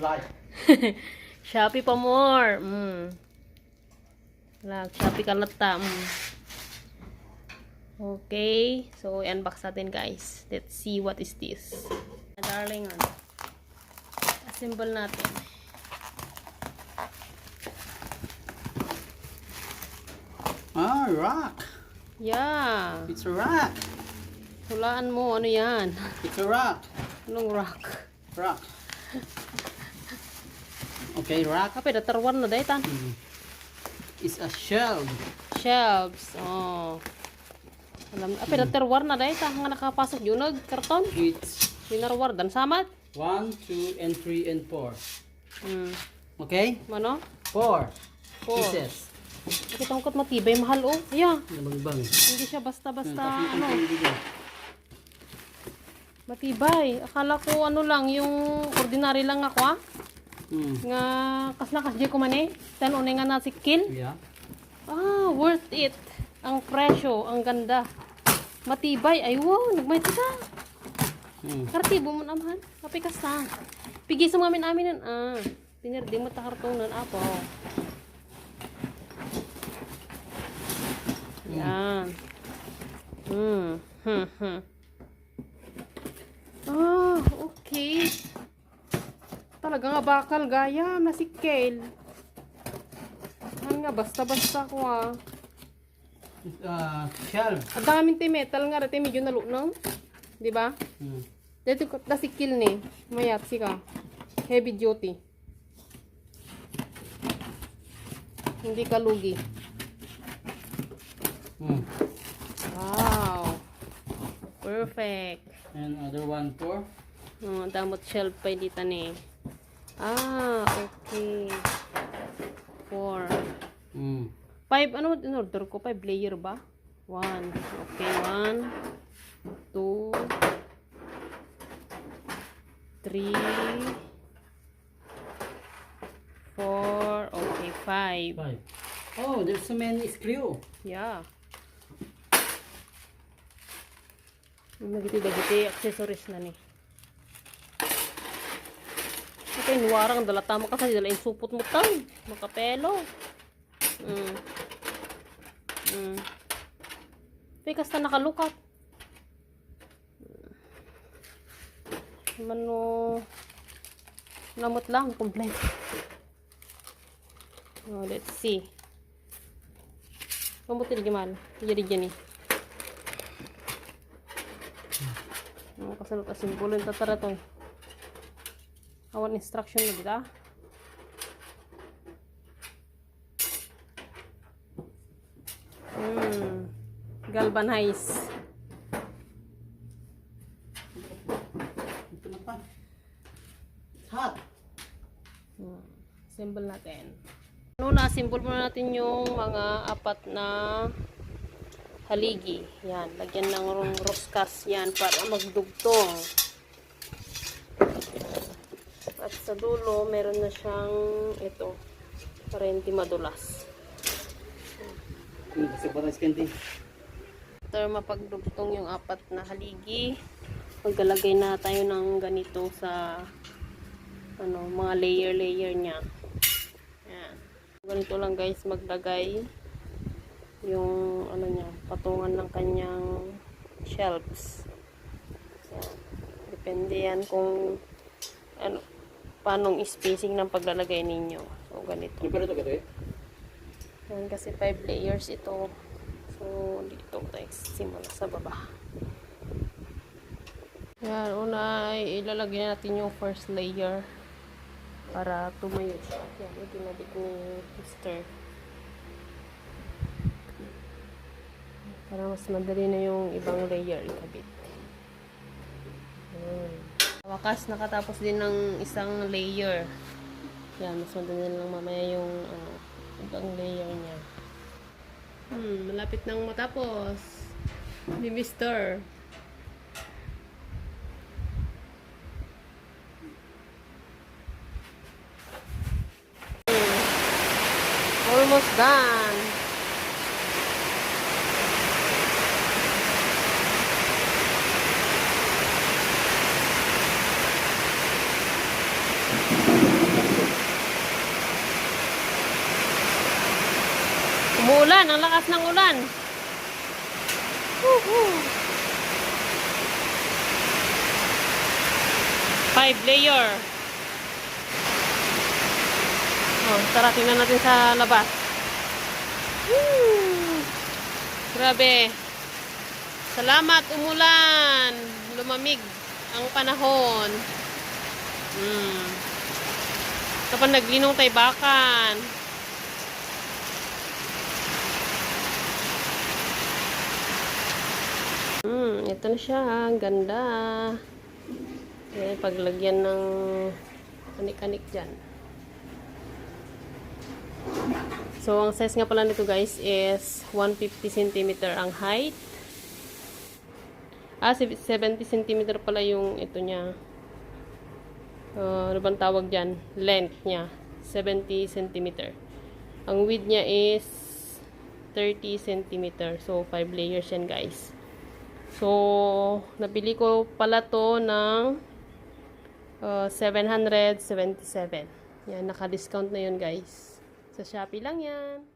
Like. Shopee pa more. Shopee kalata. Okay. So, i-unbox natin guys. Let's see what is this. Darling, assemble natin. Ah, rock. Yeah. It's a rock. Hulaan mo, ano yan? It's a rock. Anong rock? Rock. Okay, rock. Kapit, natarwan na dahil tan. It's a shelf. Shelves. Oh. Alam, kapit, natarwan na dahil tan. Nga nakapasok yun, karton. It's Pinarwar, dan samat. 1, 2, and 3, and 4. Okay? Mano? 4 4. pieces. Nakita mo kat matibay, mahal oh. Ayan. Nabang-bang. Hindi siya basta-basta, ano. Matibay. Akala ko ano lang, yung ordinary lang ako Nga kas di ko man Tan unay nga nasikil. Yeah. Worth it. Ang presyo, ang ganda. Matibay. Ay wow, nagmay ka. Kartibo mo naman. Kapikas na. Pigi sa mga amin pinirdi mo ta kartonan apo. Yan. Okay. Talaga nga bakal gaya, nasikil. Ano nga, basta-basta ko Shelf. Ang daming metal nga, rati medyo nalunong. Diba? Dito ko, nasikil ni. Mayat, sika. Heavy duty. Hindi ka lugi. Wow. Perfect. And other one 4. Damot shelf pa dito ni. Okay. 4. 5, ano in order ko? 5 layer ba? 1. Okay, 1, 2, 3, 4. Okay, 5. Oh, there's so many screw. Yeah. Nagiti-dagiti accessories na ni. Okay, nuwarang dala tama ka sa dala yung supot mo tan. Makapelo. Pikas na nakalukat. Mano namot lang complete. Let's see. Kamuti di gimal. Jadi gini. Kasalot asimbolo yung tatara to. Awan instruction na dita. Galvanize. Ito na pa. Hot. Assemble natin. Na-assemble muna natin yung mga 4 na haligi. Yan. Lagyan ng roskas yan para magdugtong. At sa dulo, meron na siyang ito. Para hindi madulas. After mapagdugtong yung 4 na haligi, maglalagay na tayo ng ganito sa mga layer niya. Yan. Ganito lang guys maglagay yung niya, patungan ng kanyang shelves. Yan. Depende yan kung paanong spacing ng paglalagay ninyo. So ganito. Yan, kasi 5 layers ito. So dito tayo simula sa baba. Yan, una ay ilalagay natin yung first layer para tumayo siya. Yan, itinabit ni Mr. Para mas madali na yung ibang layer ikabit. Wakas, nakatapos din ng isang layer. Yan, mas madali lang mamaya yung ibang layer niya. Malapit nang matapos ni Mr. Almost done. Uulan, ang lakas ng ulan. Woohoo! 5 layer. Oh, tara, tingnan natin sa labas. Woo! Grabe. Salamat, umulan. Lumamig ang panahon. Kapag naglinong taybakan. Ito na siya. Ang ganda. Ayan, paglagyan ng kanik-kanik dyan. So, ang size nga pala nito guys is 150 cm ang height. 70 cm pala yung ito niya. Ano bang tawag dyan? Length niya. 70 cm. Ang width niya is 30 cm. So, 5 layers yan guys. So, nabili ko pala to ng 777. Yan, naka-discount na yun guys. Sa Shopee lang yan.